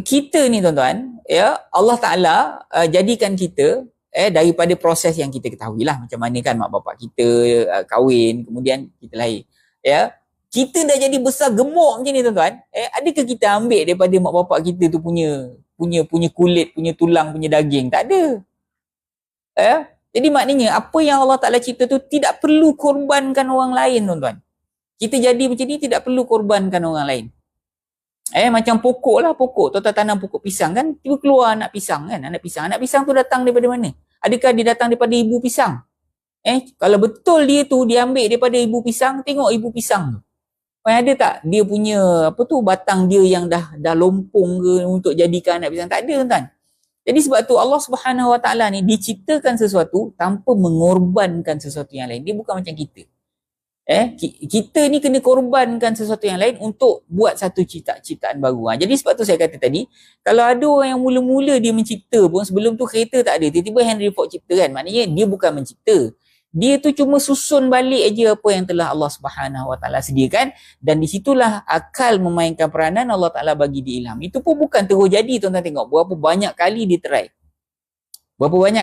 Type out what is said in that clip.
kita ni tuan-tuan, ya, Allah Ta'ala jadikan kita daripada proses yang kita ketahui lah, macam mana kan mak bapak kita kahwin, kemudian kita lahir, ya. Kita dah jadi besar gemuk macam ni tuan-tuan, adakah kita ambil daripada mak bapak kita tu punya kulit, punya tulang, punya daging? Tak ada. Jadi maknanya apa yang Allah Ta'ala cipta tu tidak perlu korbankan orang lain tuan-tuan. Kita jadi macam ni tidak perlu korbankan orang lain. Macam pokok lah, pokok. Tuan-tuan tanam pokok pisang kan, tiba keluar anak pisang kan, anak pisang tu datang daripada mana? Adakah dia datang daripada ibu pisang? Kalau betul dia tu diambil daripada ibu pisang, tengok ibu pisang tu. Ada tak dia punya batang dia yang dah lompong ke untuk jadikan anak pisang? Tak ada tuan-tuan. Jadi sebab tu Allah Subhanahu Wa Taala ni diciptakan sesuatu tanpa mengorbankan sesuatu yang lain. Dia bukan macam kita. Kita ni kena korbankan sesuatu yang lain untuk buat satu ciptaan baru. Jadi sebab tu saya kata tadi, kalau ada orang yang mula-mula dia mencipta pun, sebelum tu kereta tak ada, tiba-tiba Henry Ford cipta kan, maknanya dia bukan mencipta. Dia tu cuma susun balik aja apa yang telah Allah Subhanahu Wa Taala sediakan, dan di situlah akal memainkan peranan. Allah Taala bagi dia ilham. Itu pun bukan terus jadi tuan-tuan, tengok berapa banyak kali dia try. Berapa banyak